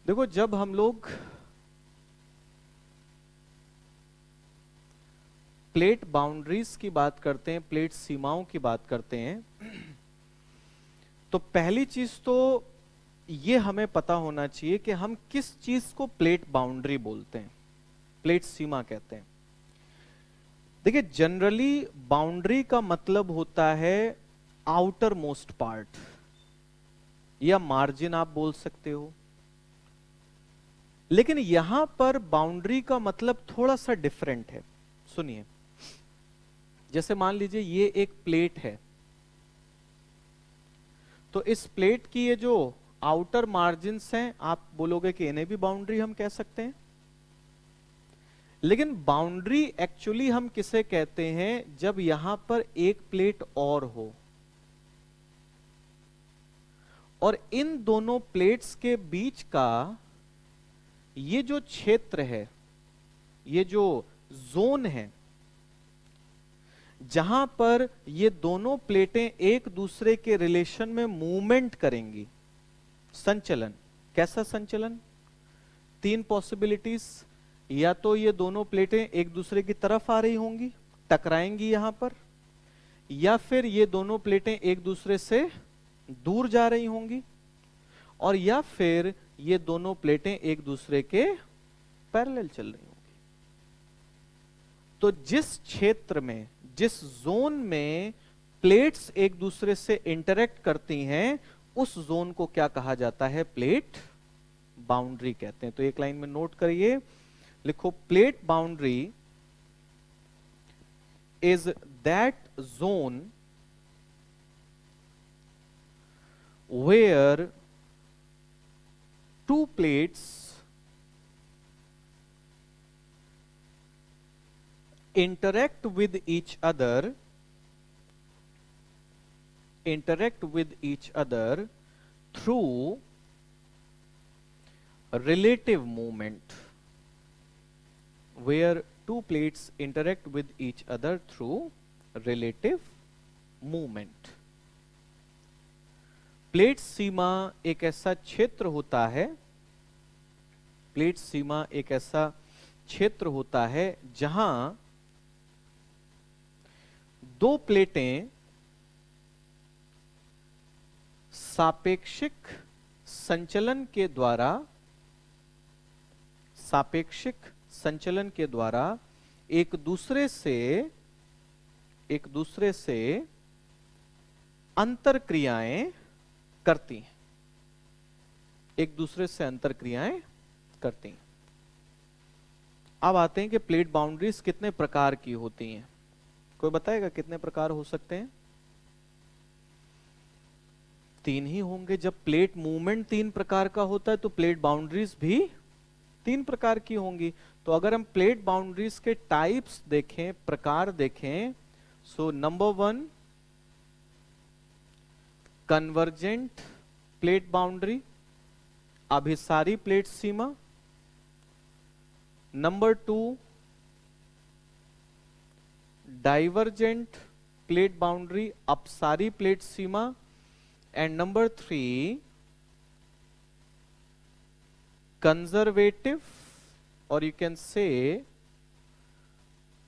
देखो, जब हम लोग प्लेट बाउंड्रीज की बात करते हैं, प्लेट सीमाओं की बात करते हैं, तो पहली चीज तो ये हमें पता होना चाहिए कि हम किस चीज को प्लेट बाउंड्री बोलते हैं, प्लेट सीमा कहते हैं। देखिए, जनरली बाउंड्री का मतलब होता है आउटर मोस्ट पार्ट या मार्जिन आप बोल सकते हो। लेकिन यहां पर बाउंड्री का मतलब थोड़ा सा डिफरेंट है। सुनिए, जैसे मान लीजिए ये एक प्लेट है, तो इस प्लेट की ये जो आउटर मार्जिन्स हैं, आप बोलोगे कि इन्हें भी बाउंड्री हम कह सकते हैं। लेकिन बाउंड्री एक्चुअली हम किसे कहते हैं, जब यहां पर एक प्लेट और हो और इन दोनों प्लेट्स के बीच का ये जो क्षेत्र है, ये जो जोन है, जहां पर ये दोनों प्लेटें एक दूसरे के रिलेशन में मूवमेंट करेंगी, संचलन। कैसा संचलन? तीन पॉसिबिलिटीज। या तो ये दोनों प्लेटें एक दूसरे की तरफ आ रही होंगी, टकराएंगी यहां पर, या फिर ये दोनों प्लेटें एक दूसरे से दूर जा रही होंगी, और या फिर ये दोनों प्लेटें एक दूसरे के पैरेलल चल रही होंगी। तो जिस क्षेत्र में, जिस जोन में प्लेट्स एक दूसरे से इंटरेक्ट करती हैं, उस जोन को क्या कहा जाता है? प्लेट बाउंड्री कहते हैं। तो एक लाइन में नोट करिए, लिखो, plate boundary is that zone where two plates interact with each other through relative movement, where two plates interact with each other through relative movement। Plate सीमा एक ऐसा क्षेत्र होता है, प्लेट सीमा एक ऐसा क्षेत्र होता है जहां दो प्लेटें सापेक्षिक संचलन के द्वारा एक दूसरे से अंतर क्रियाएं करती हैं, एक दूसरे से अंतर क्रियाएं करती हैं। अब आते हैं कि प्लेट बाउंड्रीज कितने प्रकार की होती हैं। कोई बताएगा कितने प्रकार हो सकते हैं? तीन ही होंगे। जब प्लेट मूवमेंट तीन प्रकार का होता है तो प्लेट बाउंड्रीज भी तीन प्रकार की होंगी। तो अगर हम प्लेट बाउंड्रीज के टाइप्स देखें, प्रकार देखें, so number 1, convergent plate boundary, अभिसारी प्लेट सीमा। नंबर 2, डाइवर्जेंट प्लेट बाउंड्री, अपसारी प्लेट सीमा। एंड नंबर 3, कंजर्वेटिव और you can say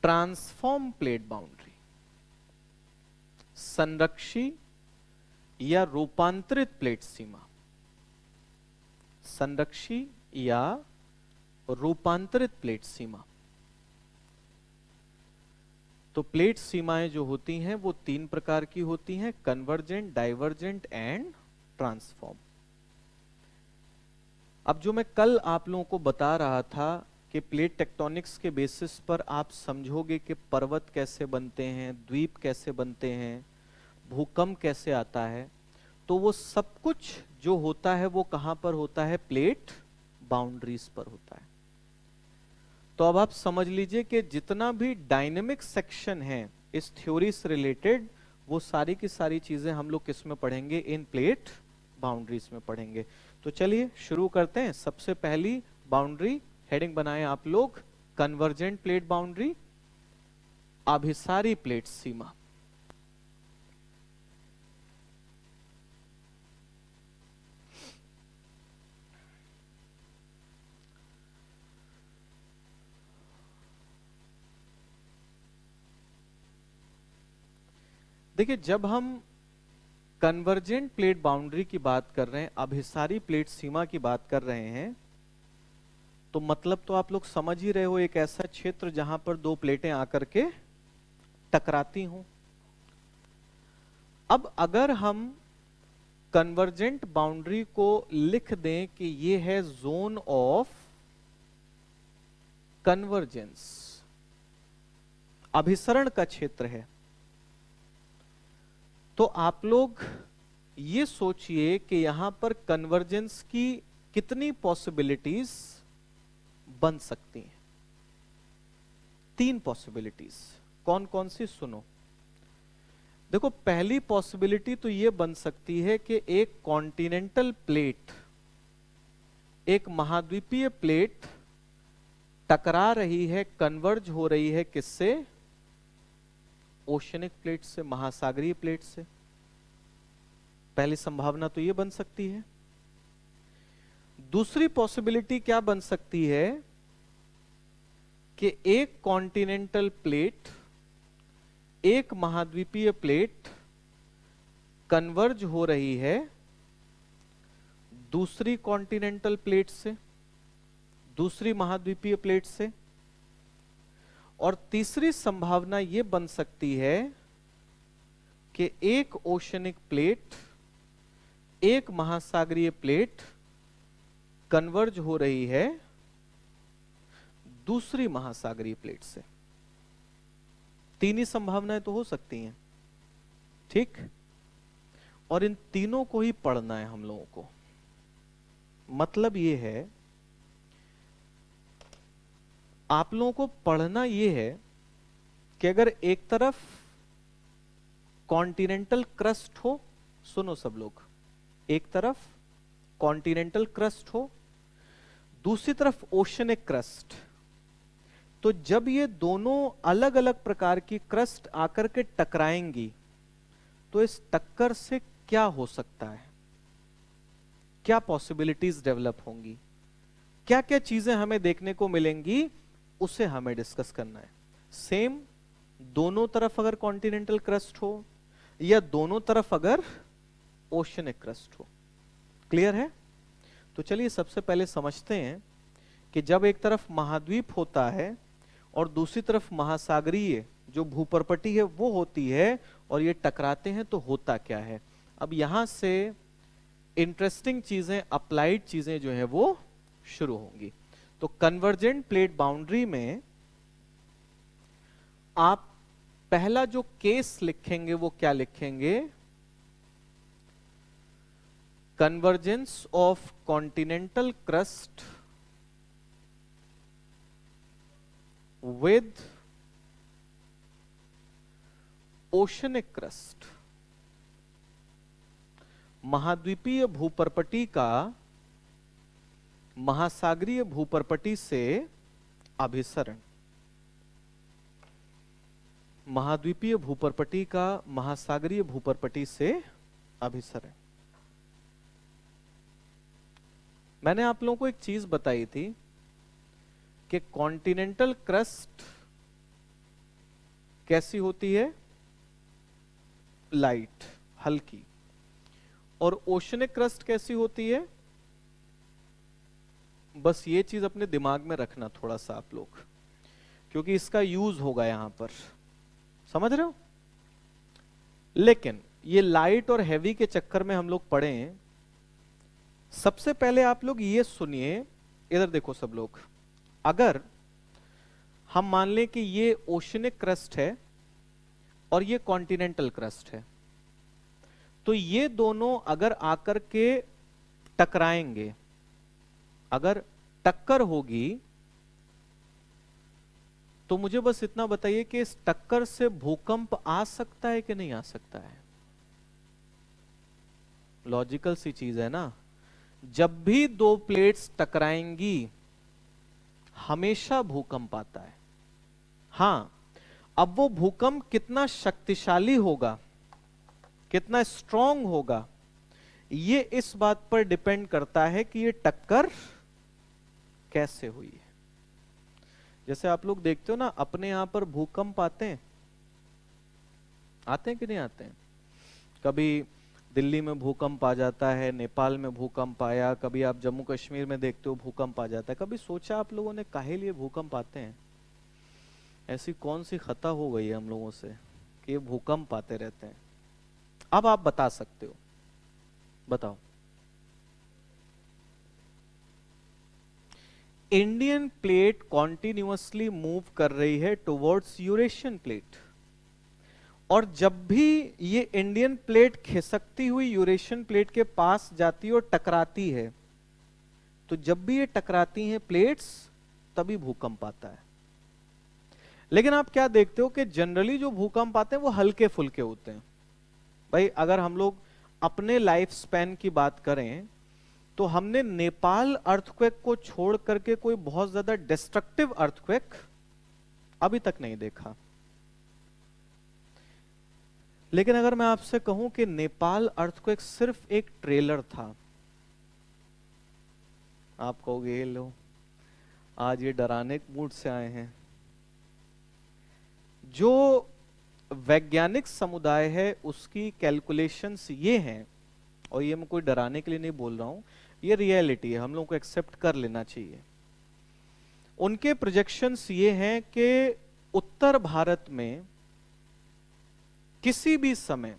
transform plate boundary, संरक्षी या रूपांतरित प्लेट सीमा, संरक्षी या रूपांतरित प्लेट सीमा। तो प्लेट सीमाएं जो होती हैं वो तीन प्रकार की होती हैं, कन्वर्जेंट, डाइवर्जेंट एंड ट्रांसफॉर्म। अब जो मैं कल आप लोगों को बता रहा था कि प्लेट टेक्टोनिक्स के बेसिस पर आप समझोगे कि पर्वत कैसे बनते हैं, द्वीप कैसे बनते हैं, भूकंप कैसे आता है, तो वो सब कुछ जो होता है वो कहां पर होता है? प्लेट बाउंड्रीज पर होता है। तो अब आप समझ लीजिए कि जितना भी डायनेमिक सेक्शन है इस थ्योरी से रिलेटेड, वो सारी की सारी चीजें हम लोग किस में पढ़ेंगे? इन प्लेट बाउंड्रीज में पढ़ेंगे। तो चलिए शुरू करते हैं। सबसे पहली बाउंड्री हेडिंग बनाएं आप लोग, कन्वर्जेंट प्लेट बाउंड्री, अभिसारी प्लेट सीमा। देखिए, जब हम कन्वर्जेंट प्लेट बाउंड्री की बात कर रहे हैं, अभिसारी प्लेट सीमा की बात कर रहे हैं, तो मतलब तो आप लोग समझ ही रहे हो, एक ऐसा क्षेत्र जहां पर दो प्लेटें आकर के टकराती हूं। अब अगर हम कन्वर्जेंट बाउंड्री को लिख दें कि ये है जोन ऑफ कन्वर्जेंस, अभिसरण का क्षेत्र है, तो आप लोग ये सोचिए कि यहां पर कन्वर्जेंस की कितनी पॉसिबिलिटीज बन सकती हैं। 3 पॉसिबिलिटीज। कौन कौन सी, सुनो। देखो, पहली पॉसिबिलिटी तो ये बन सकती है कि एक कॉन्टिनेंटल प्लेट, एक महाद्वीपीय प्लेट टकरा रही है, कन्वर्ज हो रही है किससे? ओशनिक प्लेट से, महासागरीय प्लेट से। पहली संभावना तो ये बन सकती है। दूसरी पॉसिबिलिटी क्या बन सकती है कि एक कॉन्टिनेंटल प्लेट, एक महाद्वीपीय प्लेट कन्वर्ज हो रही है दूसरी कॉन्टिनेंटल प्लेट से, दूसरी महाद्वीपीय प्लेट से। और तीसरी संभावना यह बन सकती है कि एक ओशनिक प्लेट, एक महासागरीय प्लेट कन्वर्ज हो रही है दूसरी महासागरीय प्लेट से। 3 ही संभावनाएं तो हो सकती हैं, ठीक? और इन तीनों को ही पढ़ना है हम लोगों को। मतलब ये है, आप लोगों को पढ़ना ये है कि अगर एक तरफ कॉन्टिनेंटल क्रस्ट हो, सुनो सब लोग, एक तरफ कॉन्टिनेंटल क्रस्ट हो, दूसरी तरफ ओशनिक क्रस्ट, तो जब ये दोनों अलग अलग प्रकार की क्रस्ट आकर के टकराएंगी तो इस टक्कर से क्या हो सकता है, क्या पॉसिबिलिटीज डेवलप होंगी, क्या क्या चीजें हमें देखने को मिलेंगी, उसे हमें डिस्कस करना है। सेम दोनों तरफ अगर कॉन्टिनेंटल क्रस्ट हो या दोनों तरफ अगर ओशनिक क्रस्ट हो। क्लियर है? तो चलिए सबसे पहले समझते हैं कि जब एक तरफ महाद्वीप होता है और दूसरी तरफ महासागरीय जो भूपर्पटी है वो होती है और ये टकराते हैं तो होता क्या है। अब यहां से इंटरेस्टिंग चीजें, अप्लाइड चीजें जो है वो शुरू होंगी। तो कन्वर्जेंट प्लेट बाउंड्री में आप पहला जो केस लिखेंगे वो क्या लिखेंगे? Convergence of continental crust with oceanic crust, महाद्वीपीय भूपर्पटी का महासागरीय भूपर्पटी से अभिसरण, महाद्वीपीय भूपर्पटी का महासागरीय भूपर्पटी से अभिसरण। मैंने आप लोगों को एक चीज बताई थी कि कॉन्टिनेंटल क्रस्ट कैसी होती है? लाइट, हल्की। और ओशनिक क्रस्ट कैसी होती है? बस ये चीज अपने दिमाग में रखना थोड़ा सा आप लोग, क्योंकि इसका यूज होगा यहां पर, समझ रहे हो? लेकिन ये लाइट और हैवी के चक्कर में हम लोग पढ़े हैं। सबसे पहले आप लोग ये सुनिए, इधर देखो सब लोग। अगर हम मान लें कि ये ओशनिक क्रस्ट है और ये कॉन्टिनेंटल क्रस्ट है, तो ये दोनों अगर आकर के टकराएंगे, अगर टक्कर होगी, तो मुझे बस इतना बताइए कि इस टक्कर से भूकंप आ सकता है कि नहीं आ सकता है? लॉजिकल सी चीज है ना। जब भी दो प्लेट्स टकराएंगी हमेशा भूकंप आता है। हां, अब वो भूकंप कितना शक्तिशाली होगा, कितना स्ट्रांग होगा, ये इस बात पर डिपेंड करता है कि ये टक्कर कैसे हुई है। जैसे आप लोग देखते हो ना, अपने यहां पर भूकंप आते हैं आते हैं कि नहीं आते हैं? कभी दिल्ली में भूकंप आ जाता है, नेपाल में भूकंप आया, कभी आप जम्मू कश्मीर में देखते हो भूकंप आ जाता है। कभी सोचा आप लोगों ने काहे लिए भूकंप आते हैं? ऐसी कौन सी खता हो गई है हम लोगों से कि ये भूकंप आते रहते हैं? अब आप बता सकते हो, बताओ। इंडियन प्लेट कॉन्टिन्यूअसली मूव कर रही है टुवर्ड्स यूरेशियन प्लेट, और जब भी ये इंडियन प्लेट खिसकती हुई यूरेशियन प्लेट के पास जाती है और टकराती है, तो जब भी ये टकराती हैं प्लेट्स, तभी भूकंप आता है। लेकिन आप क्या देखते हो कि जनरली जो भूकंप आते हैं वो हल्के फुल्के होते हैं। भाई अगर हम लोग अपने लाइफ स्पैन की बात करें, तो हमने नेपाल अर्थक्वेक को छोड़ करके कोई बहुत ज्यादा डिस्ट्रक्टिव अर्थक्वेक अभी तक नहीं देखा। लेकिन अगर मैं आपसे कहूं कि नेपाल अर्थक्वेक सिर्फ एक ट्रेलर था, आप कहोगे ये लो आज ये डराने मूड से आए हैं। जो वैज्ञानिक समुदाय है उसकी कैलकुलेशंस ये हैं, और ये मैं कोई डराने के लिए नहीं बोल रहा हूं, ये रियलिटी है, हम लोगों को एक्सेप्ट कर लेना चाहिए। उनके प्रोजेक्शंस ये हैं कि उत्तर भारत में किसी भी समय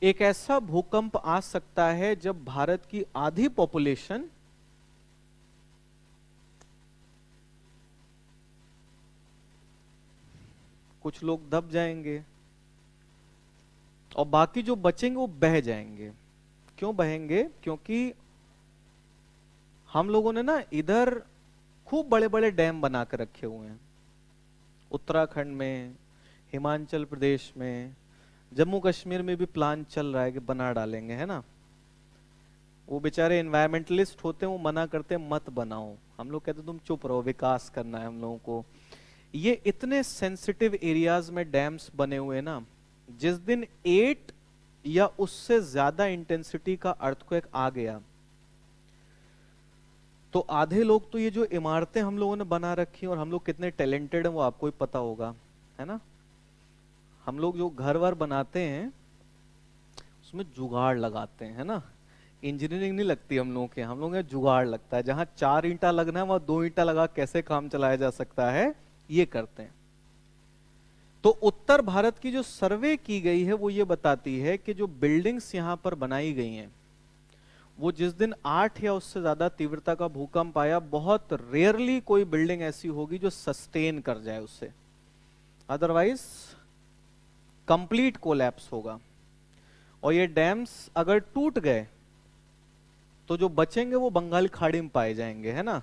एक ऐसा भूकंप आ सकता है जब भारत की आधी पॉपुलेशन कुछ लोग दब जाएंगे और बाकी जो बचेंगे वो बह जाएंगे। क्यों बहेंगे? क्योंकि हम लोगों ने ना इधर खूब बड़े बड़े डैम बना कर रखे हुए हैं, उत्तराखंड में, हिमाचल प्रदेश में, जम्मू कश्मीर में भी प्लान चल रहा है कि बना डालेंगे, है ना। वो बेचारे एनवायरमेंटलिस्ट होते हैं, वो मना करते हैं मत बनाओ, हम लोग कहते हैं तुम चुप रहो, विकास करना है हम लोगों को। ये इतने सेंसिटिव एरियाज में डैम्स बने हुए ना, जिस दिन 8 या उससे ज्यादा इंटेंसिटी का अर्थक्वेक आ गया, तो आधे लोग तो ये जो इमारतें हम लोगों ने बना रखी, और हम लोग कितने टैलेंटेड हैं वो आपको ही पता होगा, है ना। हम लोग जो घर वर बनाते हैं उसमें जुगाड़ लगाते हैं, है ना। इंजीनियरिंग नहीं लगती हम लोगों के, हम लोगों का जुगाड़ लगता है। जहां 4 ईंटा लगना है वहां 2 ईंटा लगा कैसे काम चलाया जा सकता है, ये करते हैं। तो उत्तर भारत की जो सर्वे की गई है वो ये बताती है कि जो बिल्डिंग्स यहां पर बनाई गई हैं, वो जिस दिन 8 या उससे ज्यादा तीव्रता का भूकंप आया, बहुत रेयरली कोई बिल्डिंग ऐसी होगी जो सस्टेन कर जाए उससे, अदरवाइज कंप्लीट कोलैप्स होगा। और ये डैम्स अगर टूट गए तो जो बचेंगे वो बंगाल खाड़ी में पाए जाएंगे, है ना।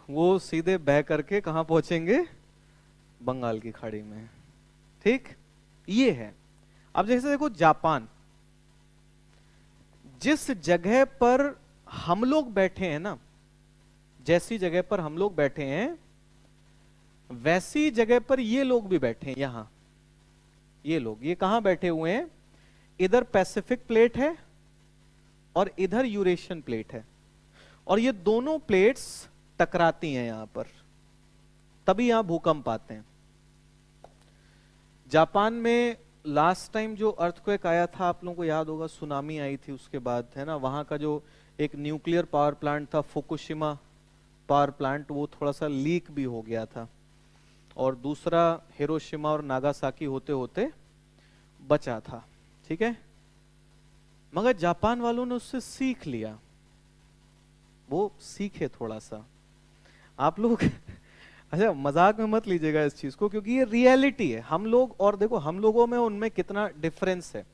वो सीधे बह करके कहां पहुंचेंगे? बंगाल की खाड़ी में। ठीक, ये है। अब जैसे देखो जापान, जिस जगह पर हम लोग बैठे हैं ना, जैसी जगह पर हम लोग बैठे हैं वैसी जगह पर ये लोग भी बैठे हैं। यहां ये लोग ये कहां बैठे हुए हैं? इधर पैसिफिक प्लेट है और इधर यूरेशियन प्लेट है, और ये दोनों प्लेट्स टकराती हैं यहां पर, तभी यहां भूकंप आते हैं। जापान में लास्ट टाइम जो अर्थक्वेक आया था, आप लोगों को याद होगा, सुनामी आई थी उसके बाद, है ना। वहां का जो एक न्यूक्लियर पावर प्लांट था, फुकुशिमा पावर प्लांट, वो थोड़ा सा लीक भी हो गया था, और दूसरा हिरोशिमा और नागासाकी होते होते बचा था। ठीक है, मगर जापान वालों ने उससे सीख लिया, वो सीखे थोड़ा सा। आप लोग अच्छा मजाक में मत लीजिएगा इस चीज को, क्योंकि ये रियलिटी है। हम लोग, और देखो हम लोगों में उनमें कितना डिफरेंस है।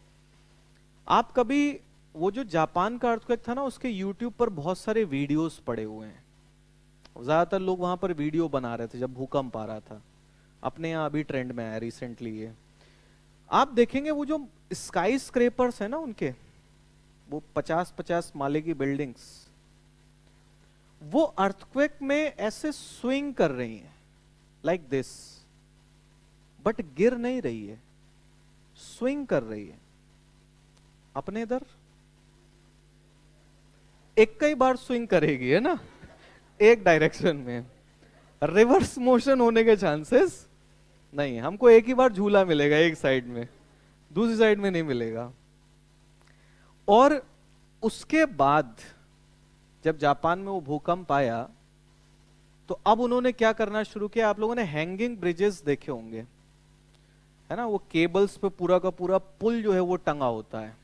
आप कभी वो जो जापान का अर्थक्वेक था ना, उसके यूट्यूब पर बहुत सारे वीडियोस पड़े हुए हैं, ज्यादातर लोग वहां पर वीडियो बना रहे थे जब भूकंप आ रहा था। अपने यहाँ अभी ट्रेंड में आया रिसेंटली ये, आप देखेंगे वो जो स्काई स्क्रेपर्स है ना उनके, वो 50-50 माले की बिल्डिंग्स, वो अर्थक्वेक में ऐसे स्विंग कर रही हैं लाइक दिस, बट गिर नहीं रही है, स्विंग कर रही है। अपने इधर एक कई बार स्विंग करेगी, है ना, एक डायरेक्शन में। रिवर्स मोशन होने के चांसेस नहीं, हमको एक ही बार झूला मिलेगा एक साइड में, दूसरी साइड में नहीं मिलेगा। और उसके बाद जब जापान में वो भूकंप आया तो अब उन्होंने क्या करना शुरू किया, आप लोगों ने हैंगिंग ब्रिजेस देखे होंगे, है ना, वो केबल्स पे पूरा का पूरा पुल जो है वो टंगा होता है।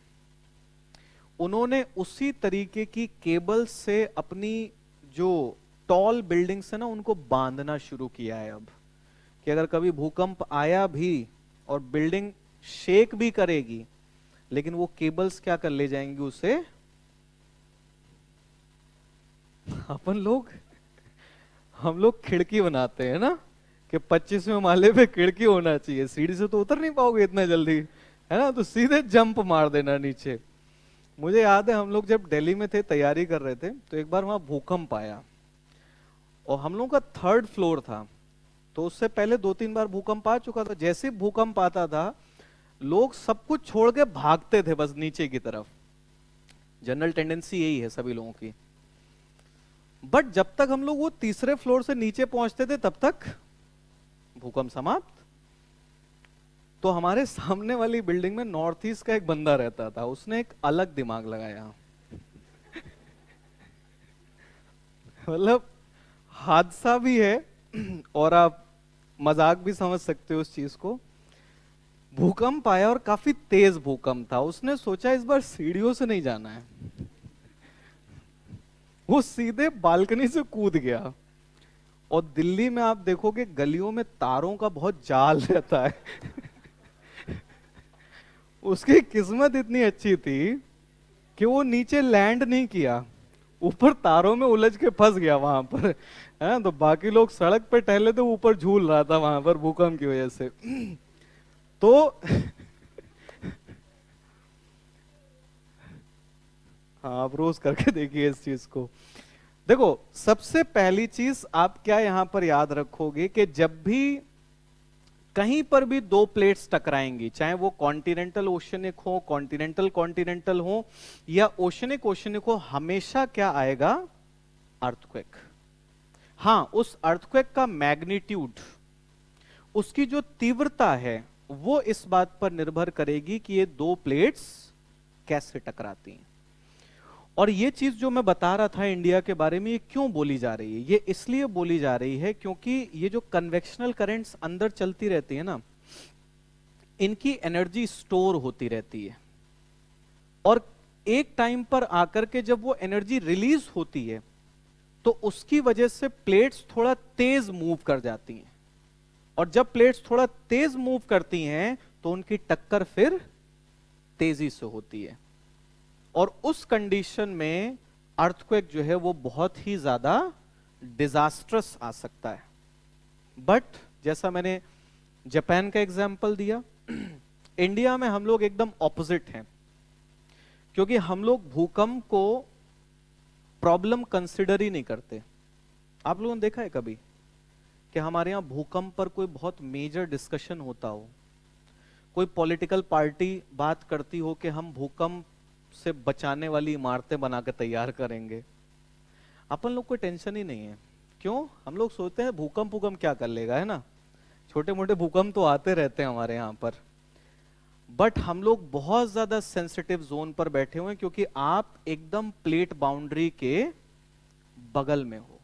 उन्होंने उसी तरीके की केबल से अपनी जो टॉल बिल्डिंग्स है ना उनको बांधना शुरू किया है अब, कि अगर कभी भूकंप आया भी और बिल्डिंग शेक भी करेगी, लेकिन वो केबल्स क्या कर ले जाएंगी उसे। हम लोग खिड़की बनाते हैं ना कि 25वें माले पे खिड़की होना चाहिए, सीढ़ी से तो उतर नहीं पाओगे इतना जल्दी, है ना, तो सीधे जंप मार देना नीचे। मुझे याद है हम लोग जब दिल्ली में थे, तैयारी कर रहे थे, तो एक बार वहां भूकंप आया और हम लोगों का 3rd फ्लोर था, तो उससे पहले 2-3 बार भूकंप आ चुका था। जैसे भूकंप आता था लोग सब कुछ छोड़ के भागते थे बस नीचे की तरफ, जनरल टेंडेंसी यही है सभी लोगों की। बट जब तक हम लोग वो 3रे फ्लोर से नीचे पहुंचते थे तब तक भूकंप समाप्त। तो हमारे सामने वाली बिल्डिंग में नॉर्थ ईस्ट का एक बंदा रहता था, उसने एक अलग दिमाग लगाया। मतलब हादसा भी है और आप मजाक भी समझ सकते हो उस चीज को। भूकंप आया और काफी तेज भूकंप था, उसने सोचा इस बार सीढ़ियों से नहीं जाना है, वो सीधे बालकनी से कूद गया। और दिल्ली में आप देखोगे गलियों में तारों का बहुत जाल रहता है। उसकी किस्मत इतनी अच्छी थी कि वो नीचे लैंड नहीं किया, ऊपर तारों में उलझ के फंस गया वहां पर, है। तो बाकी लोग सड़क पे टहले थे, ऊपर झूल रहा था वहां पर भूकंप की वजह से। तो हाँ, आप रोज करके देखिए इस चीज को। देखो, सबसे पहली चीज आप क्या यहां पर याद रखोगे कि जब भी कहीं पर भी दो प्लेट्स टकराएंगी, चाहे वो कॉन्टिनेंटल ओशनिक हो, कॉन्टिनेंटल कॉन्टिनेंटल हो, या ओशनिक ओशनिक हो, हमेशा क्या आएगा, अर्थक्वेक। हां, उस अर्थक्वेक का मैग्नीट्यूड, उसकी जो तीव्रता है, वो इस बात पर निर्भर करेगी कि ये दो प्लेट्स कैसे टकराती हैं। और ये चीज जो मैं बता रहा था इंडिया के बारे में, ये क्यों बोली जा रही है, ये इसलिए बोली जा रही है क्योंकि ये जो कन्वेक्शनल करंट्स अंदर चलती रहती है ना, इनकी एनर्जी स्टोर होती रहती है, और एक टाइम पर आकर के जब वो एनर्जी रिलीज होती है तो उसकी वजह से प्लेट्स थोड़ा तेज मूव कर जाती हैं, और जब प्लेट्स थोड़ा तेज मूव करती हैं तो उनकी टक्कर फिर तेजी से होती है, और उस कंडीशन में अर्थक्वेक जो है वो बहुत ही ज्यादा डिजास्ट्रस आ सकता है। बट जैसा मैंने जापान का एग्जांपल दिया, इंडिया में हम लोग एकदम ऑपोजिट हैं, क्योंकि हम लोग भूकंप को प्रॉब्लम कंसिडर ही नहीं करते। आप लोगों ने देखा है कभी कि हमारे यहां भूकंप पर कोई बहुत मेजर डिस्कशन होता हो, कोई पॉलिटिकल पार्टी बात करती हो कि हम भूकंप से बचाने वाली इमारतें बनाकर तैयार करेंगे? अपन लोग कोई टेंशन ही नहीं है। क्यों? हम लोग सोचते हैं भूकंप भूकंप क्या कर लेगा, है ना, छोटे मोटे भूकंप तो आते रहते हैं हमारे यहाँ पर। बट हम लोग बहुत ज्यादा सेंसिटिव जोन पर बैठे हुए हैं, क्योंकि आप एकदम प्लेट बाउंड्री के बगल में हो।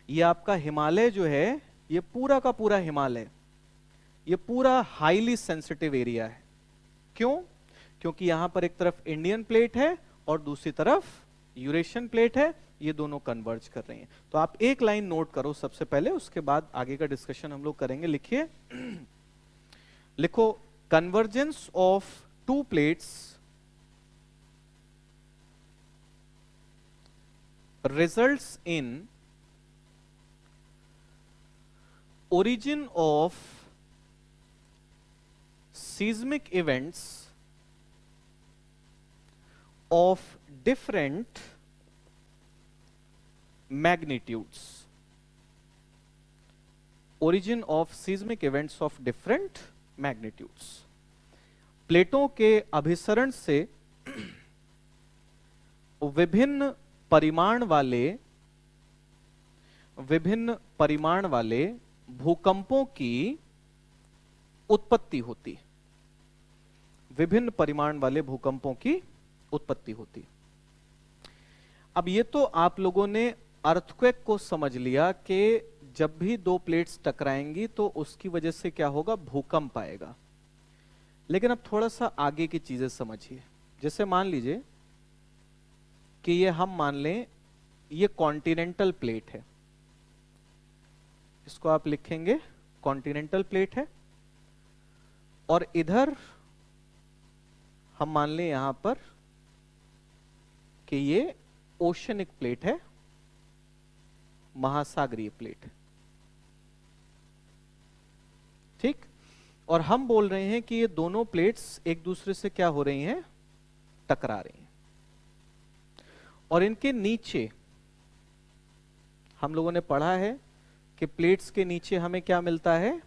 ये आपका हिमालय जो है, ये पूरा का पूरा हिमालय, ये पूरा हाईली सेंसिटिव एरिया है। क्यों? क्योंकि यहां पर एक तरफ इंडियन प्लेट है और दूसरी तरफ यूरेशियन प्लेट है, ये दोनों कन्वर्ज कर रही हैं। तो आप एक लाइन नोट करो सबसे पहले, उसके बाद आगे का डिस्कशन हम लोग करेंगे। लिखिए, लिखो, convergence of to plates results in origin of seismic events of different magnitudes. Origin of seismic events of different magnitudes. प्लेटों के अभिसरण से विभिन्न परिमाण वाले भूकंपों की उत्पत्ति होती, विभिन्न परिमाण वाले भूकंपों की उत्पत्ति होती। अब ये तो आप लोगों ने अर्थक्वेक को समझ लिया कि जब भी दो प्लेट्स टकराएंगी तो उसकी वजह से क्या होगा, भूकंप आएगा। लेकिन अब थोड़ा सा आगे की चीजें समझिए। जैसे मान लीजिए कि ये हम मान लें ये कॉन्टिनेंटल प्लेट है, इसको आप लिखेंगे कॉन्टिनेंटल प्लेट है, और इधर हम मान लें यहां पर कि ये ओशनिक प्लेट है, महासागरीय प्लेट, ठीक। और हम बोल रहे हैं कि ये दोनों प्लेट्स एक दूसरे से क्या हो रही हैं, टकरा रही हैं। और इनके नीचे हम लोगों ने पढ़ा है कि प्लेट्स के नीचे हमें क्या मिलता है,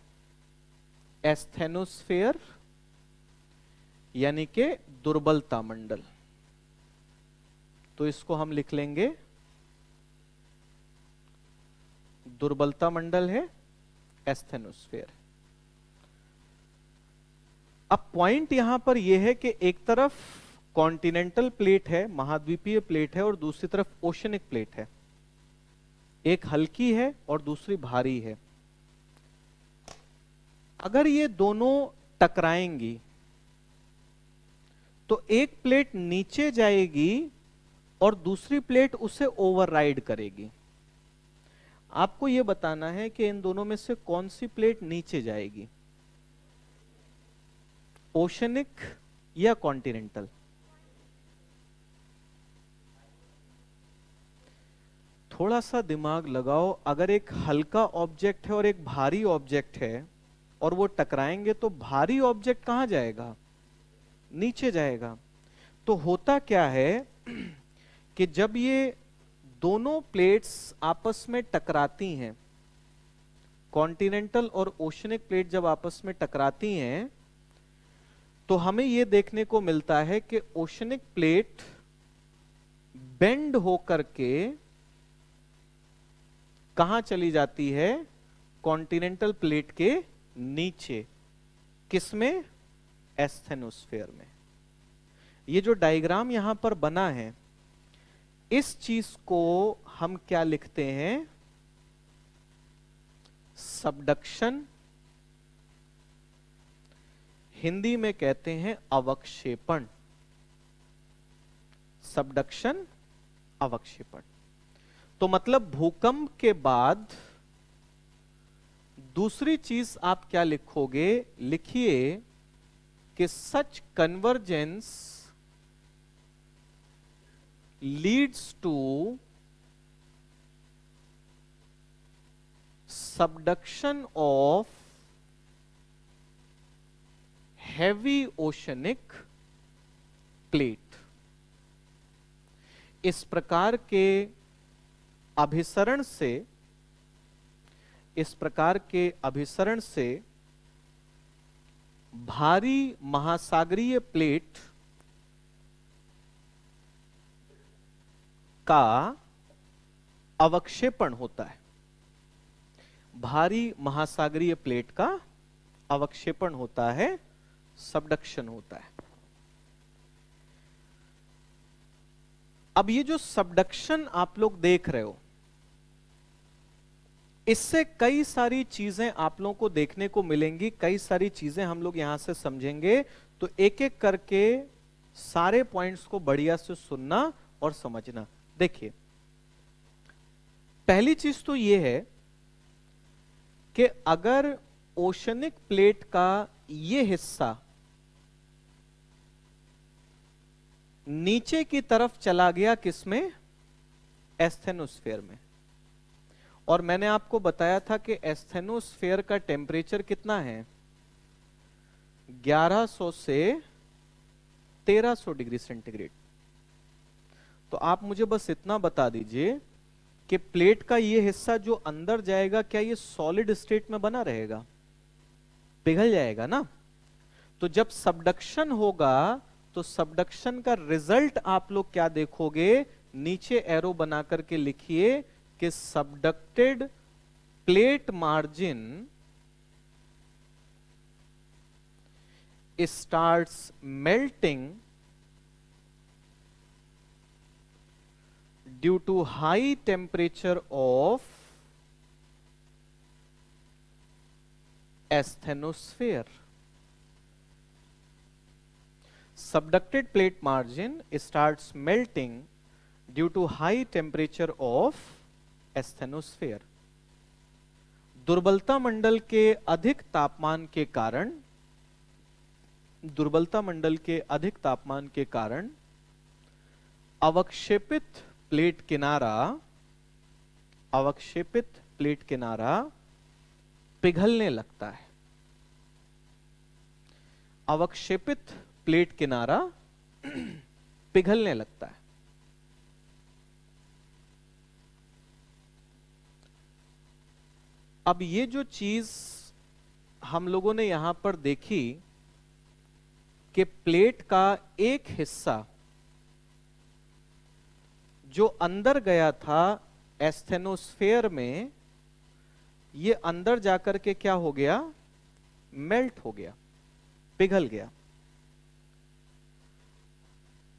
एस्थेनोस्फेयर, यानी कि दुर्बलता मंडल। तो इसको हम लिख लेंगे दुर्बलता मंडल है, एस्थेनोस्फेयर। अब पॉइंट यहां पर यह है कि एक तरफ कॉन्टिनेंटल प्लेट है, महाद्वीपीय प्लेट है, और दूसरी तरफ ओशनिक प्लेट है। एक हल्की है और दूसरी भारी है। अगर ये दोनों टकराएंगी तो एक प्लेट नीचे जाएगी और दूसरी प्लेट उसे ओवरराइड करेगी। आपको यह बताना है कि इन दोनों में से कौन सी प्लेट नीचे जाएगी, ओशनिक या कॉन्टिनेंटल। थोड़ा सा दिमाग लगाओ। अगर एक हल्का ऑब्जेक्ट है और एक भारी ऑब्जेक्ट है और वो टकराएंगे तो भारी ऑब्जेक्ट कहां जाएगा, नीचे जाएगा। तो होता क्या है कि जब ये दोनों प्लेट्स आपस में टकराती हैं, कॉन्टिनेंटल और ओशनिक प्लेट जब आपस में टकराती हैं, तो हमें यह देखने को मिलता है कि ओशनिक प्लेट बेंड होकर के कहां चली जाती है, कॉन्टिनेंटल प्लेट के नीचे। किसमें, एस्थेनोस्फेयर में। ये जो डायग्राम यहां पर बना है, इस चीज को हम क्या लिखते हैं, सबडक्शन, हिंदी में कहते हैं अवक्षेपण। सबडक्शन, अवक्षेपण। तो मतलब भूकंप के बाद दूसरी चीज आप क्या लिखोगे, लिखिए कि such convergence leads to subduction of heavy oceanic plate. इस प्रकार के अभिसरण से, इस प्रकार के अभिसरण से भारी महासागरीय प्लेट का अवक्षेपण होता है। भारी महासागरीय प्लेट का अवक्षेपण होता है, सबडक्शन होता है। अब ये जो सबडक्शन आप लोग देख रहे हो, इससे कई सारी चीजें आप लोगों को देखने को मिलेंगी, कई सारी चीजें हम लोग यहां से समझेंगे। तो एक एक करके सारे पॉइंट्स को बढ़िया से सुनना और समझना। देखिए, पहली चीज तो यह है कि अगर ओशनिक प्लेट का यह हिस्सा नीचे की तरफ चला गया, किसमें, एस्थेनोस्फेयर में। और मैंने आपको बताया था कि एस्थेनोस्फेयर का टेम्परेचर कितना है, 1100 से 1300 डिग्री सेंटीग्रेड। तो आप मुझे बस इतना बता दीजिए कि प्लेट का यह हिस्सा जो अंदर जाएगा, क्या यह सॉलिड स्टेट में बना रहेगा, पिघल जाएगा ना। तो जब सबडक्शन होगा तो सबडक्शन का रिजल्ट आप लोग क्या देखोगे, नीचे एरो बना करके लिखिए कि subducted plate margin starts melting due to high temperature of asthenosphere. Subducted plate margin starts melting due to high temperature of asthenosphere. दुर्बलता मंडल के अधिक तापमान के कारण, दुर्बलता मंडल के अधिक तापमान के कारण अवक्षेपित प्लेट किनारा, अवक्षेपित प्लेट किनारा पिघलने लगता है। अवक्षेपित प्लेट किनारा पिघलने लगता है। अब ये जो चीज हम लोगों ने यहां पर देखी कि प्लेट का एक हिस्सा जो अंदर गया था एस्थेनोस्फेयर में, ये अंदर जाकर के क्या हो गया, मेल्ट हो गया, पिघल गया।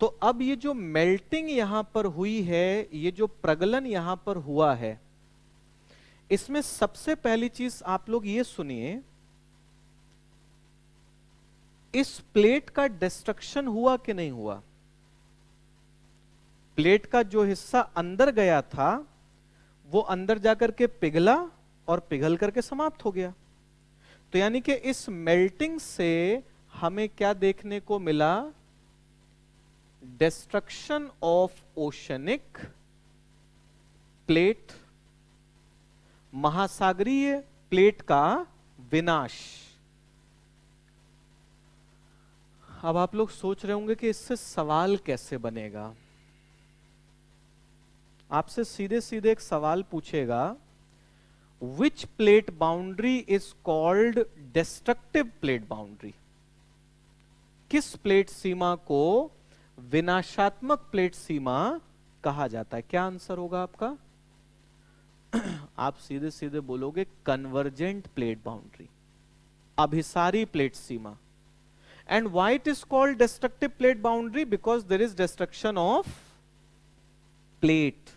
तो अब ये जो मेल्टिंग यहां पर हुई है, ये जो प्रगलन यहां पर हुआ है, इसमें सबसे पहली चीज आप लोग ये सुनिए, इस प्लेट का डिस्ट्रक्शन हुआ कि नहीं हुआ? प्लेट का जो हिस्सा अंदर गया था वो अंदर जाकर के पिघला और पिघल करके समाप्त हो गया। तो यानी कि इस मेल्टिंग से हमें क्या देखने को मिला? डिस्ट्रक्शन ऑफ ओशनिक प्लेट, महासागरीय प्लेट का विनाश। अब आप लोग सोच रहे होंगे कि इससे सवाल कैसे बनेगा। आपसे सीधे सीधे एक सवाल पूछेगा, which plate boundary is called destructive plate boundary? किस प्लेट सीमा को विनाशात्मक प्लेट सीमा कहा जाता है? क्या आंसर होगा आपका? आप सीधे सीधे बोलोगे कन्वर्जेंट प्लेट बाउंड्री, अभिसारी प्लेट सीमा। And why it is called destructive plate boundary? Because there is destruction of plate.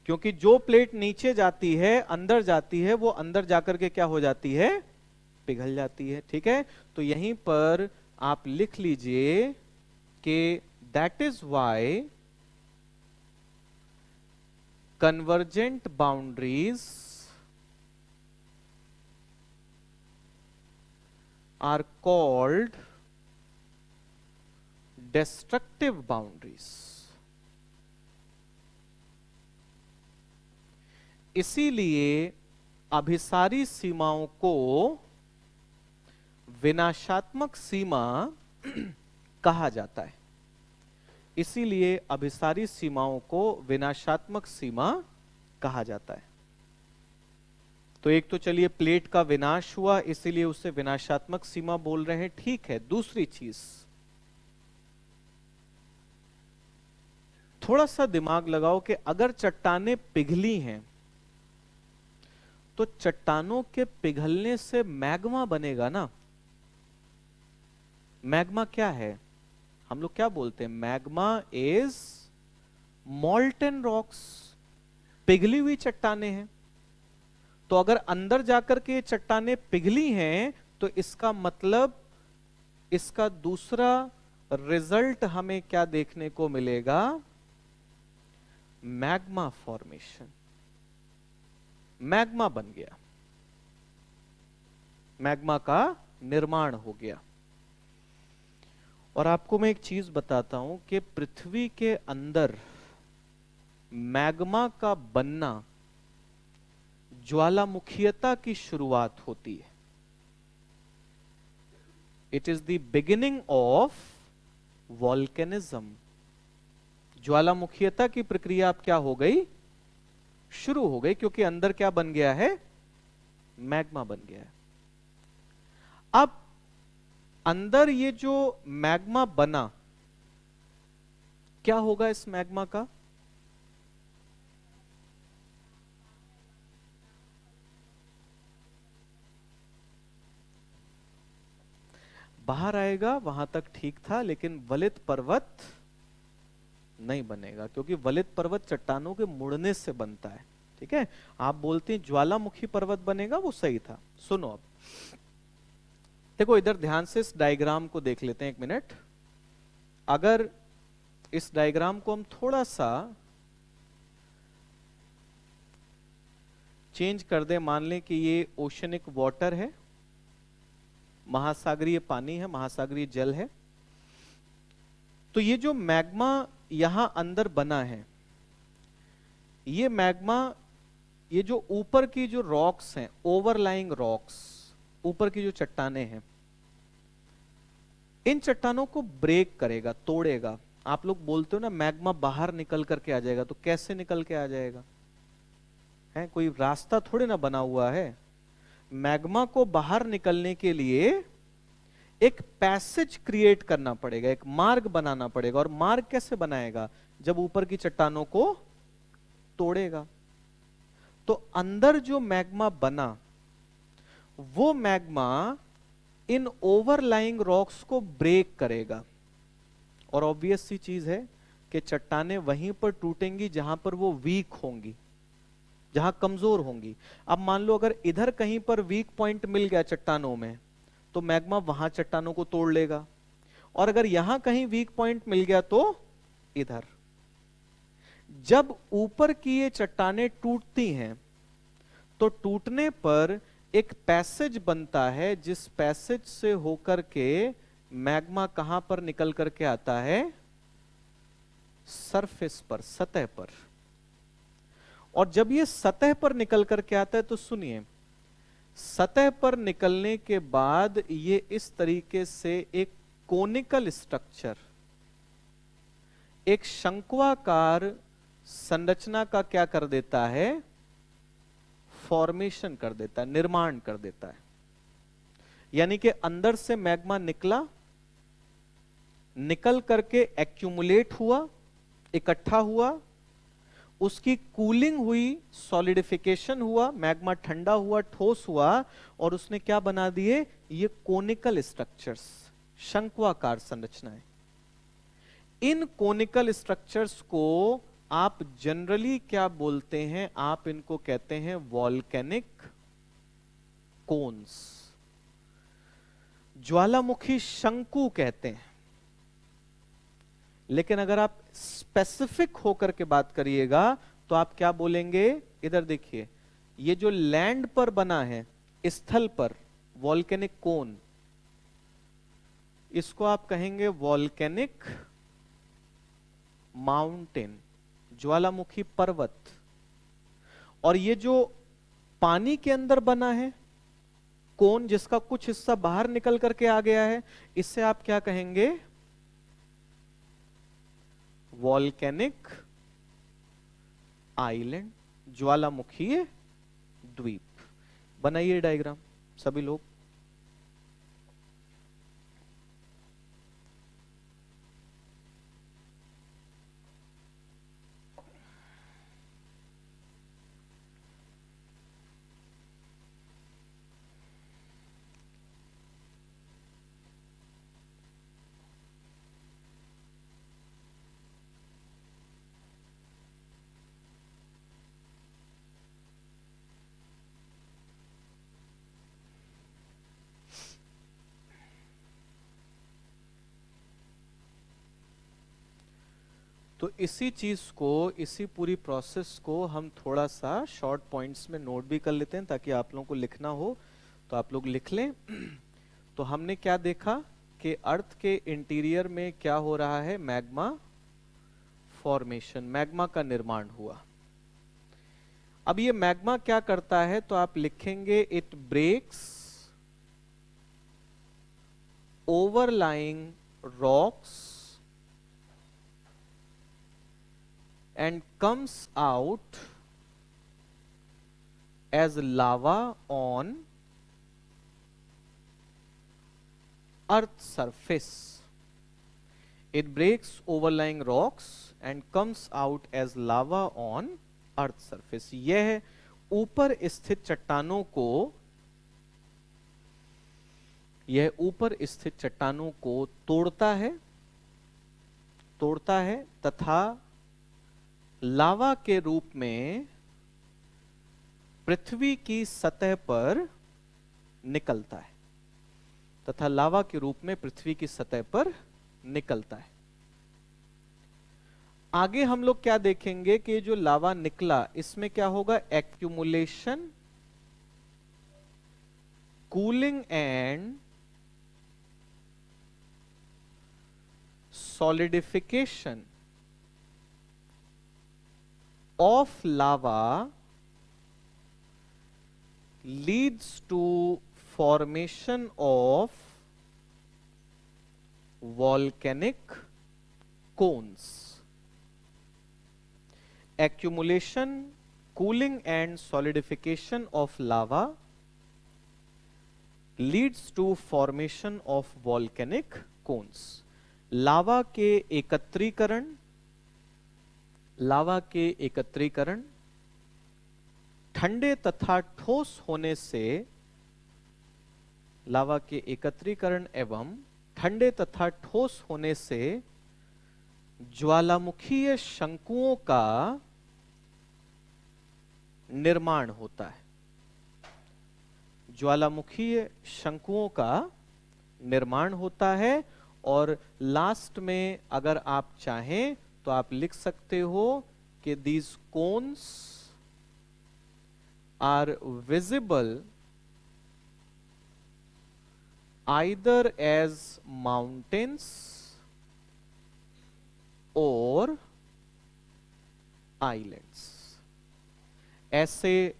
क्योंकि जो प्लेट नीचे जाती है, अंदर जाती है, वो अंदर जाकर के क्या हो जाती है? पिघल जाती है। ठीक है, तो यहीं पर आप लिख लीजिए कि that is why convergent boundaries are called destructive boundaries. इसीलिए अभिसारी सीमाओं को विनाशात्मक सीमा कहा जाता है। इसीलिए अभिसारी सीमाओं को विनाशात्मक सीमा कहा जाता है। तो एक तो चलिए प्लेट का विनाश हुआ, इसीलिए उसे विनाशात्मक सीमा बोल रहे हैं, ठीक है। दूसरी चीज, थोड़ा सा दिमाग लगाओ कि अगर चट्टानें पिघली हैं तो चट्टानों के पिघलने से मैग्मा बनेगा ना। मैग्मा क्या है? हम लोग क्या बोलते हैं? मैग्मा इज मॉल्टन रॉक्स, पिघली हुई चट्टानें हैं। तो अगर अंदर जाकर के चट्टानें पिघली हैं तो इसका मतलब, इसका दूसरा रिजल्ट हमें क्या देखने को मिलेगा? Magma formation. मैग्मा बन गया, मैग्मा का निर्माण हो गया। और आपको मैं एक चीज बताता हूं कि पृथ्वी के अंदर मैग्मा का बनना ज्वालामुखीयता की शुरुआत होती है। It is the beginning of volcanism. ज्वालामुखीयता की प्रक्रिया अब क्या हो गई? शुरू हो गई, क्योंकि अंदर क्या बन गया है? मैग्मा बन गया है। अब अंदर ये जो मैग्मा बना, क्या होगा इस मैग्मा का? बाहर आएगा वहां तक ठीक था, लेकिन वलित पर्वत नहीं बनेगा, क्योंकि वलित पर्वत चट्टानों के मुड़ने से बनता है। ठीक है, आप बोलते हैं ज्वालामुखी पर्वत बनेगा, वो सही था। सुनो अब, देखो इधर ध्यान से इस डायग्राम को देख लेते हैं एक मिनट। अगर इस डायग्राम को हम थोड़ा सा चेंज कर दें, मान लें कि ये ओशनिक वाटर है, महासागरीय पानी है, महासागरीय जल है, तो ये जो मैग्मा यहां अंदर बना है, ये मैग्मा, ये जो ऊपर की जो रॉक्स हैं, ओवरलाइंग रॉक्स, ऊपर की जो चट्टानें हैं, इन चट्टानों को ब्रेक करेगा, तोड़ेगा। आप लोग बोलते हो ना मैग्मा बाहर निकल करके आ जाएगा, तो कैसे निकल के आ जाएगा? है कोई रास्ता थोड़े ना बना हुआ है। मैग्मा को बाहर निकलने के लिए एक पैसेज क्रिएट करना पड़ेगा, एक मार्ग बनाना पड़ेगा। और मार्ग कैसे बनाएगा? जब ऊपर की चट्टानों को तोड़ेगा। तो अंदर जो मैग्मा बना, वो मैग्मा इन ओवरलाइंग रॉक्स को ब्रेक करेगा। और ऑब्वियस सी चीज है कि चट्टानें वहीं पर टूटेंगी जहां पर वो वीक होंगी, जहां कमजोर होंगी। अब मान लो अगर इधर कहीं पर वीक पॉइंट मिल गया चट्टानों में, तो मैग्मा वहां चट्टानों को तोड़ लेगा। और अगर यहां कहीं वीक पॉइंट मिल गया तो इधर। जब ऊपर की ये चट्टानें टूटती हैं, तो टूटने पर एक पैसेज बनता है, जिस पैसेज से होकर के मैग्मा कहां पर निकल करके आता है? सरफेस पर, सतह पर। और जब ये सतह पर निकल करके आता है, तो सुनिए, सतह पर निकलने के बाद ये इस तरीके से एक कोनिकल स्ट्रक्चर, एक शंक्वाकार संरचना का क्या कर देता है? फॉर्मेशन कर देता है, निर्माण कर देता है। यानी कि अंदर से मैग्मा निकला, निकल करके एक्यूमुलेट हुआ, इकट्ठा हुआ, उसकी कूलिंग हुई, सॉलिडिफिकेशन हुआ, मैग्मा ठंडा हुआ, ठोस हुआ, और उसने क्या बना दिए? ये कोनिकल स्ट्रक्चर्स, शंक्वाकार संरचनाएं। इन कोनिकल स्ट्रक्चर्स को आप जनरली क्या बोलते हैं? आप इनको कहते हैं वॉल्केनिक कोन्स, ज्वालामुखी शंकु कहते हैं। लेकिन अगर आप स्पेसिफिक होकर के बात करिएगा, तो आप क्या बोलेंगे? इधर देखिए, ये जो लैंड पर बना है, स्थल पर, वॉल्केनिक कोन, इसको आप कहेंगे वॉल्केनिक माउंटेन, ज्वालामुखी पर्वत। और ये जो पानी के अंदर बना है कोन, जिसका कुछ हिस्सा बाहर निकल करके आ गया है, इससे आप क्या कहेंगे? वॉल्केनिक आइलैंड, ज्वालामुखीय द्वीप। बनाइए डायग्राम सभी लोग। तो इसी चीज को, इसी पूरी प्रोसेस को हम थोड़ा सा शॉर्ट पॉइंट्स में नोट भी कर लेते हैं, ताकि आप लोगों को लिखना हो तो आप लोग लिख लें। तो हमने क्या देखा कि अर्थ के इंटीरियर में क्या हो रहा है? मैग्मा फॉर्मेशन, मैग्मा का निर्माण हुआ। अब ये मैग्मा क्या करता है? तो आप लिखेंगे it breaks overlying rocks and comes out as lava on earth surface. It breaks overlying rocks and comes out as lava on earth surface. यह ऊपर स्थित चट्टानों को यह ऊपर स्थित चट्टानों को तोड़ता है तथा लावा के रूप में पृथ्वी की सतह पर निकलता है, तथा लावा के रूप में पृथ्वी की सतह पर निकलता है। आगे हम लोग क्या देखेंगे कि जो लावा निकला इसमें क्या होगा, accumulation, cooling and solidification of lava leads to formation of volcanic cones. Accumulation, cooling and solidification of lava leads to formation of volcanic cones. लावा के एकत्रीकरण ठंडे तथा ठोस होने से, लावा के एकत्रीकरण एवं ठंडे तथा ठोस होने से ज्वालामुखीय शंकुओं का निर्माण होता है। ज्वालामुखीय शंकुओं का निर्माण होता है। और लास्ट में अगर आप चाहें तो आप लिख सकते हो कि these cones are visible either as mountains or islands. ऐसे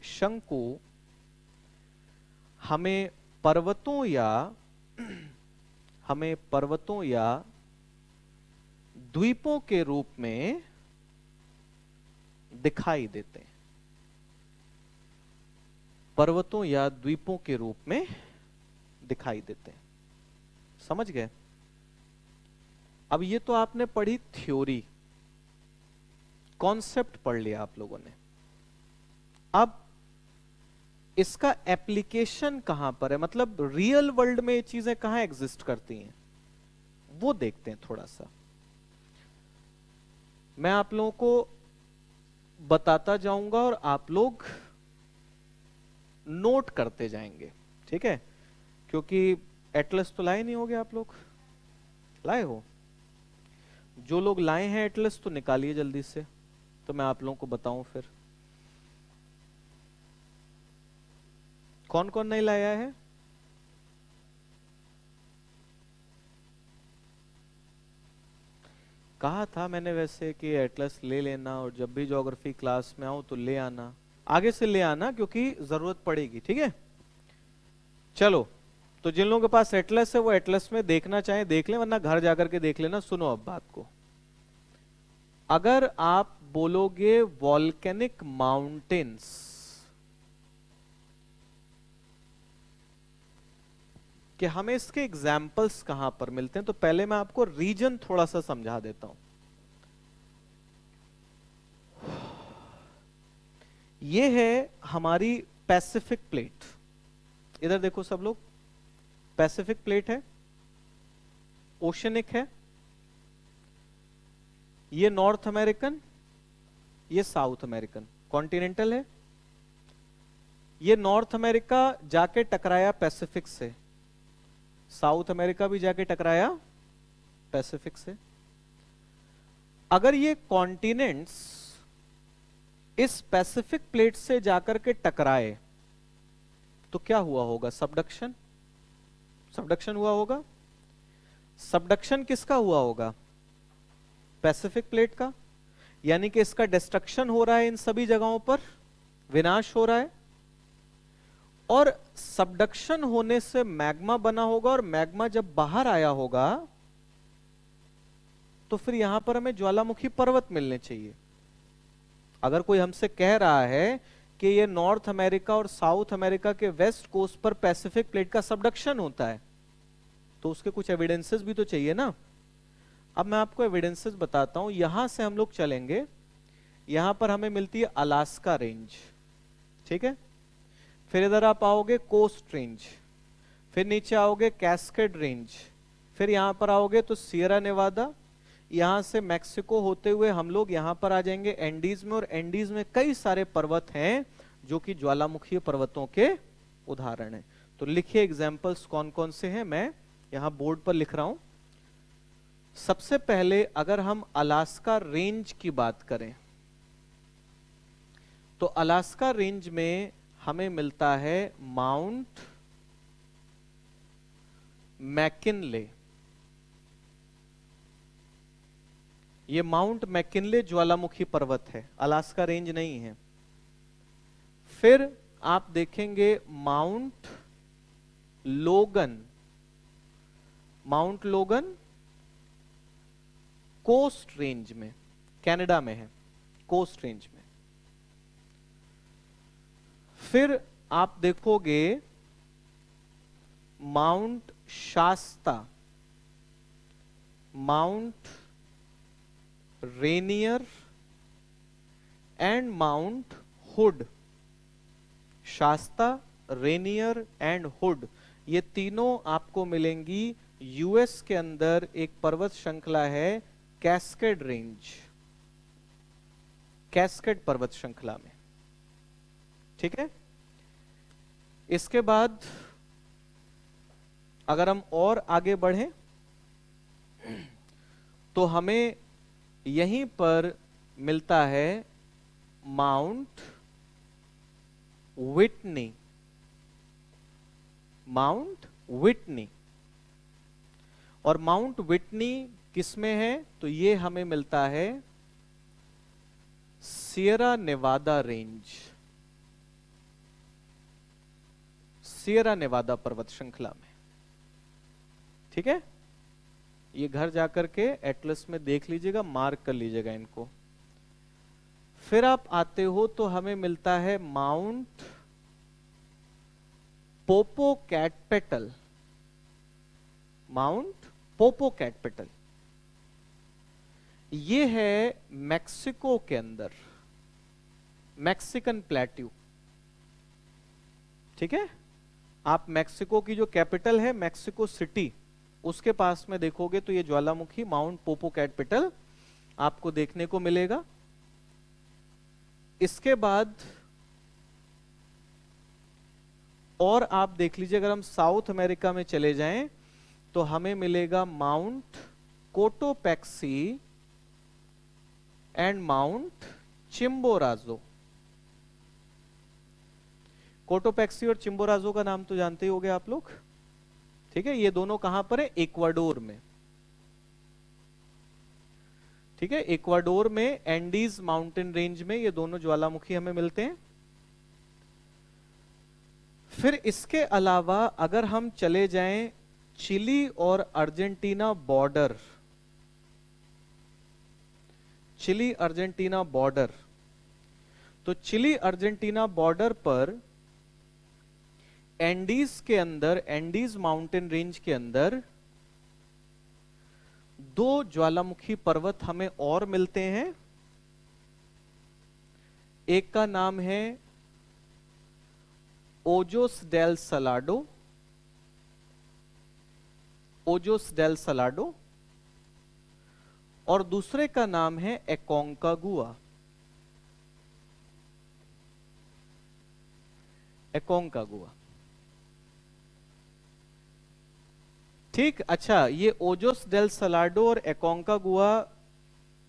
शंकु हमें पर्वतों या द्वीपों के रूप में दिखाई देते हैं। पर्वतों या द्वीपों के रूप में दिखाई देते हैं। समझ गए? अब ये तो आपने पढ़ी थ्योरी, कॉन्सेप्ट पढ़ लिया आप लोगों ने। अब इसका एप्लीकेशन कहां पर है, मतलब रियल वर्ल्ड में ये चीजें कहां एग्जिस्ट करती हैं, वो देखते हैं थोड़ा सा। मैं आप लोगों को बताता जाऊंगा और आप लोग नोट करते जाएंगे, ठीक है? क्योंकि एटलस तो लाए नहीं होगे आप लोग, लाए हो? जो लोग लाए हैं एटलस तो निकालिए जल्दी से, तो मैं आप लोगों को बताऊं फिर। कौन कौन नहीं लाया है? कहा था मैंने वैसे कि एटलस ले लेना और जब भी ज्योग्राफी क्लास में आओ तो ले आना, आगे से ले आना क्योंकि जरूरत पड़ेगी, ठीक है? चलो, तो जिन लोगों के पास एटलस है वो एटलस में देखना चाहे देख लें, वरना घर जाकर के देख लेना। सुनो अब बात को, अगर आप बोलोगे वॉल्केनिक माउंटेन्स, कि हमें इसके एग्जाम्पल्स कहां पर मिलते हैं, तो पहले मैं आपको रीजन थोड़ा सा समझा देता हूं। ये है हमारी पैसिफिक प्लेट। इधर देखो सब लोग, पैसिफिक प्लेट है, ओशनिक है, ये नॉर्थ अमेरिकन, ये साउथ अमेरिकन, कॉन्टिनेंटल है। ये नॉर्थ अमेरिका जाके टकराया पैसिफिक से, साउथ अमेरिका भी जाके टकराया पैसिफिक से। अगर ये कॉन्टिनेंट्स इस पैसिफिक प्लेट से जाकर के टकराए तो क्या हुआ होगा? सबडक्शन, सबडक्शन हुआ होगा। सबडक्शन किसका हुआ होगा? पैसिफिक प्लेट का। यानी कि इसका डिस्ट्रक्शन हो रहा है, इन सभी जगहों पर विनाश हो रहा है, और सबडक्शन होने से मैग्मा बना होगा, और मैग्मा जब बाहर आया होगा तो फिर यहां पर हमें ज्वालामुखी पर्वत मिलने चाहिए। अगर कोई हमसे कह रहा है कि ये नॉर्थ अमेरिका और साउथ अमेरिका के वेस्ट कोस्ट पर पैसिफिक प्लेट का सबडक्शन होता है, तो उसके कुछ एविडेंसेस भी तो चाहिए ना। अब मैं आपको एविडेंसेस बताता हूं। यहां से हम लोग चलेंगे, यहां पर हमें मिलती है अलास्का रेंज, ठीक है? फिर इधर आप आओगे कोस्ट रेंज, फिर नीचे आओगे कैस्केड रेंज, फिर यहां पर आओगे तो सियरा नेवादा, यहां से मैक्सिको होते हुए हम लोग यहां पर आ जाएंगे एंडीज में, और एंडीज में कई सारे पर्वत हैं जो कि ज्वालामुखी पर्वतों के उदाहरण हैं। तो लिखिए एग्जाम्पल्स कौन कौन से हैं, मैं यहां बोर्ड पर लिख रहा हूं। सबसे पहले अगर हम अलास्का रेंज की बात करें तो अलास्का रेंज में हमें मिलता है माउंट मैकिनले। ये माउंट मैकिनले ज्वालामुखी पर्वत है, अलास्का रेंज नहीं है। फिर आप देखेंगे माउंट लोगन, माउंट लोगन कोस्ट रेंज में, कनाडा में है, कोस्ट रेंज में। फिर आप देखोगे Mount Shasta, Mount Rainier and Mount Hood. Shasta, Rainier and Hood, ये तीनों आपको मिलेंगी यूएस के अंदर। एक पर्वत श्रृंखला है कैस्केड रेंज, कैस्केड पर्वत श्रृंखला में, ठीक है। इसके बाद अगर हम और आगे बढ़ें तो हमें यहीं पर मिलता है माउंट विटनी, माउंट विटनी। और माउंट विटनी किसमें है, तो ये हमें मिलता है Sierra Nevada range, Sierra Nevada पर्वत श्रृंखला में, ठीक है। ये घर जाकर के एटलस में देख लीजिएगा, मार्क कर लीजिएगा इनको। फिर आप आते हो तो हमें मिलता है माउंट पोपोकैटपेटल, माउंट पोपोकैटपेटल। ये है मैक्सिको के अंदर, मैक्सिकन प्लेट्यू, ठीक है। आप मैक्सिको की जो कैपिटल है मैक्सिको सिटी, उसके पास में देखोगे तो ये ज्वालामुखी माउंट पोपोकैटपेटल आपको देखने को मिलेगा। इसके बाद और आप देख लीजिए, अगर हम साउथ अमेरिका में चले जाएं तो हमें मिलेगा mount Cotopaxi and mount Chimborazo. Cotopaxi और चिम्बोराजो का नाम तो जानते ही होंगे आप लोग, ठीक है। ये दोनों कहां पर है, इक्वाडोर में, ठीक है। इक्वाडोर में एंडीज माउंटेन रेंज में ये दोनों ज्वालामुखी हमें मिलते हैं। फिर इसके अलावा अगर हम चले जाएं चिली और Argentina border, chilli Argentina border, तो चिली अर्जेंटीना बॉर्डर पर एंडीज के अंदर, एंडीज माउंटेन रेंज के अंदर दो ज्वालामुखी पर्वत हमें और मिलते हैं। एक का नाम है Ojos del Salado, Ojos del Salado, और दूसरे का नाम है एकोंकागुआ, एकोंकागुआ, ठीक। अच्छा, ये ओजोस डेल सलाडो और एकोंकागुआ,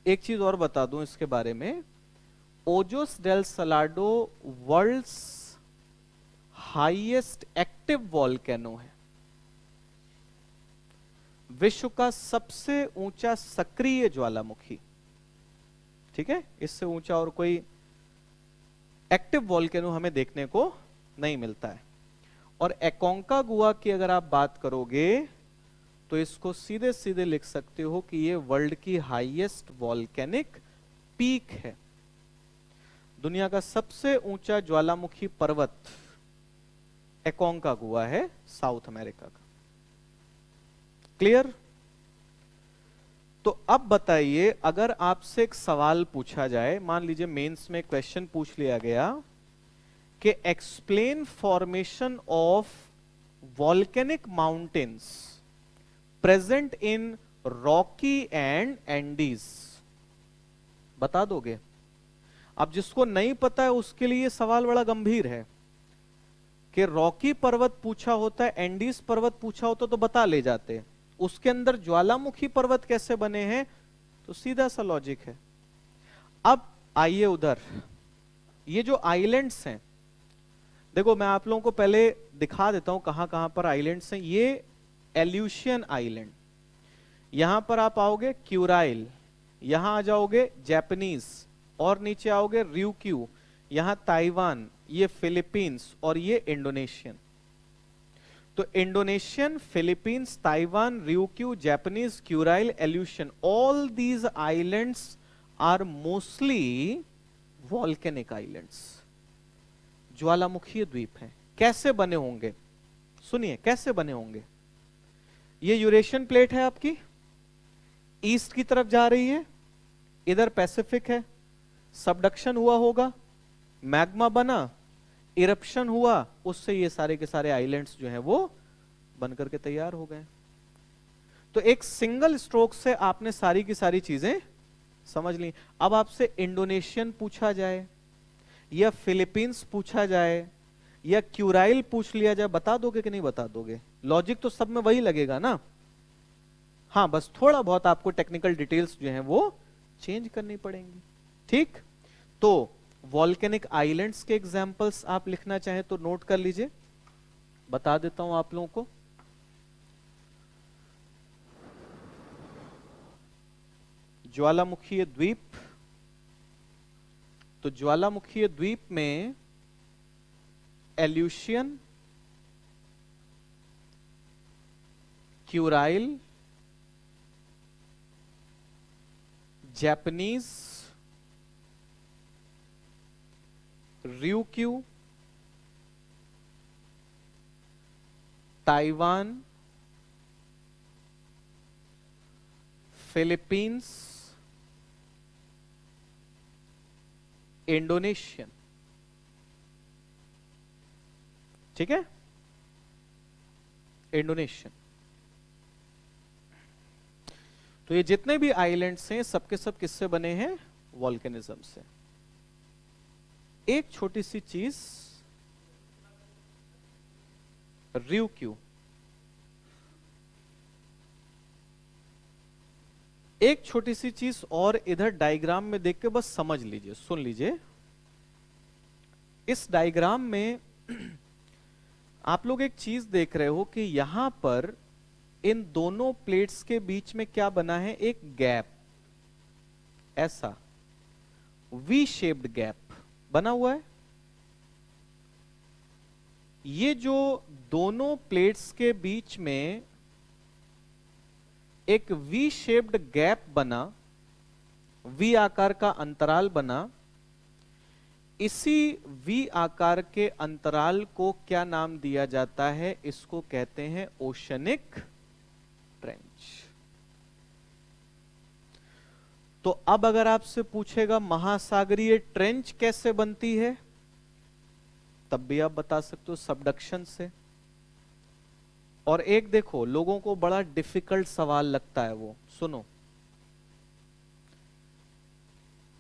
एक चीज और बता दूं इसके बारे में, Ojos del Salado world's highest active volcano है, विश्व का सबसे ऊंचा सक्रिय ज्वालामुखी, ठीक है। इससे ऊंचा और कोई एक्टिव वॉल्केनो हमें देखने को नहीं मिलता है। और एकोंकागुआ की अगर आप बात करोगे तो इसको सीधे सीधे लिख सकते हो कि ये वर्ल्ड की हाईएस्ट वॉल्केनिक पीक है। दुनिया का सबसे ऊंचा ज्वालामुखी पर्वत एकोंकागुआ है, साउथ अमेरिका का। क्लियर? तो अब बताइए, अगर आपसे एक सवाल पूछा जाए, मान लीजिए मेंस में क्वेश्चन पूछ लिया गया कि explain formation of volcanic mountains present in Rocky and Andes. बता दोगे? अब जिसको नहीं पता है उसके लिए ये सवाल बड़ा गंभीर है कि रॉकी पर्वत पूछा होता है, एंडीज पर्वत पूछा होता तो बता ले जाते, उसके अंदर ज्वालामुखी पर्वत कैसे बने हैं? तो सीधा सा लॉजिक है। अब आइए उधर, ये जो आइलैंड्स हैं, देखो मैं आप लोगों को पहले दिखा देता हूं कहां कहां पर आइलैंड्स हैं। ये एल्यूशियन आइलैंड, यहां पर आप आओगे क्यूराइल, यहां आ जाओगे जापानीज, और नीचे आओगे रियूक्यू, यहां ताइवान, ये फिलीपींस और ये इंडोनेशियन। तो Indonesian, Philippines, Taiwan, Ryukyu, Japanese, Kuril, Aleutian, all these islands are mostly volcanic islands, ज्वालामुखीय द्वीप हैं। कैसे बने होंगे? सुनिए कैसे बने होंगे। ये यूरेशियन प्लेट है आपकी, ईस्ट की तरफ जा रही है, इधर पैसिफिक है, सबडक्शन हुआ होगा, मैग्मा बना, इरप्शन हुआ, उससे ये सारे के सारे आइलैंड्स जो हैं वो बनकर के तैयार हो गए। तो एक सिंगल स्ट्रोक से आपने सारी की सारी चीजें समझ ली। अब आपसे इंडोनेशियन पूछा जाए या फिलीपींस पूछा जाए या क्यूराइल पूछ लिया जाए, बता दोगे कि नहीं बता दोगे? लॉजिक तो सब में वही लगेगा ना। हाँ, बस थोड़ा बहुत आपको टेक्निकल डिटेल्स जो हैं वो चेंज करनी पड़ेंगी। ठीक, तो वॉल्केनिक आइलैंड्स के एग्जांपल्स आप लिखना चाहें तो नोट कर लीजिए, बता देता हूं आप लोगों को। ज्वालामुखीय द्वीप, तो ज्वालामुखीय द्वीप में Aleutian, Kuril, Japanese, Ryukyu, Taiwan, Philippines, Indonesian. ठीक है, इंडोनेशियन। तो ये जितने भी आइलैंड्स हैं सबके सब किससे बने हैं? वॉल्केनिज्म से। एक छोटी सी चीज, रियूक्यू, एक छोटी सी चीज और इधर डायग्राम में देख के बस समझ लीजिए, सुन लीजिए। इस डायग्राम में आप लोग एक चीज देख रहे हो कि यहां पर इन दोनों प्लेट्स के बीच में क्या बना है? एक गैप, ऐसा वी शेप्ड गैप बना हुआ है। ये जो दोनों प्लेट्स के बीच में एक वी शेप्ड गैप बना, वी आकार का अंतराल बना, इसी वी आकार के अंतराल को क्या नाम दिया जाता है? इसको कहते हैं ओशनिक ट्रेंच। तो अब अगर आपसे पूछेगा महासागरीय ट्रेंच कैसे बनती है, तब भी आप बता सकते हो सबडक्शन से। और एक देखो, लोगों को बड़ा डिफिकल्ट सवाल लगता है, वो सुनो।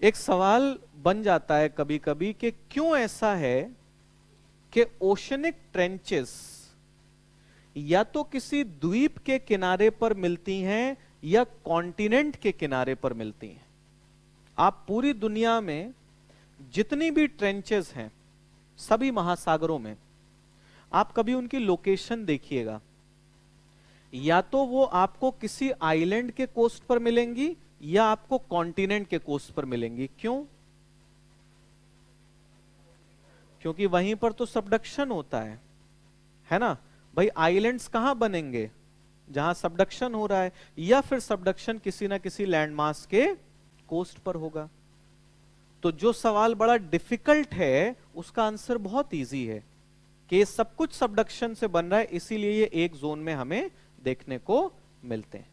एक सवाल बन जाता है कभी कभी कि क्यों ऐसा है कि ओशनिक ट्रेंचेस या तो किसी द्वीप के किनारे पर मिलती हैं या कॉन्टिनेंट के किनारे पर मिलती हैं। आप पूरी दुनिया में जितनी भी ट्रेंचेस हैं सभी महासागरों में, आप कभी उनकी लोकेशन देखिएगा, या तो वो आपको किसी आइलैंड के कोस्ट पर मिलेंगी या आपको कॉन्टिनेंट के कोस्ट पर मिलेंगी। क्यों? क्योंकि वहीं पर तो सबडक्शन होता है ना भाई। आइलैंड्स कहां बनेंगे? जहां सबडक्शन हो रहा है, या फिर सबडक्शन किसी ना किसी लैंडमास के कोस्ट पर होगा। तो जो सवाल बड़ा डिफिकल्ट है उसका आंसर बहुत इजी है कि सब कुछ सबडक्शन से बन रहा है, इसीलिए ये एक जोन में हमें देखने को मिलते हैं।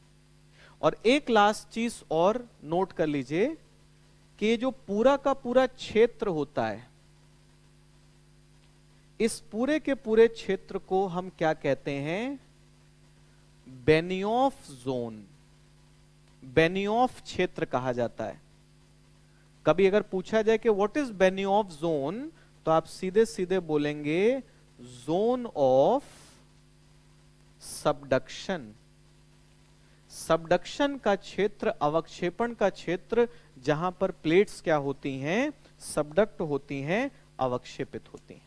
और एक लास्ट चीज और नोट कर लीजिए कि जो पूरा का पूरा क्षेत्र होता है, इस पूरे के पूरे क्षेत्र को हम क्या कहते हैं? बेनियोफ जोन, बेनियोफ क्षेत्र कहा जाता है। कभी अगर पूछा जाए कि व्हाट इज बेनियोफ जोन, तो आप सीधे सीधे बोलेंगे जोन ऑफ सबडक्शन। सबडक्शन का क्षेत्र, अवक्षेपण का क्षेत्र, जहां पर प्लेट्स क्या होती हैं? सबडक्ट होती हैं, अवक्षेपित होती हैं।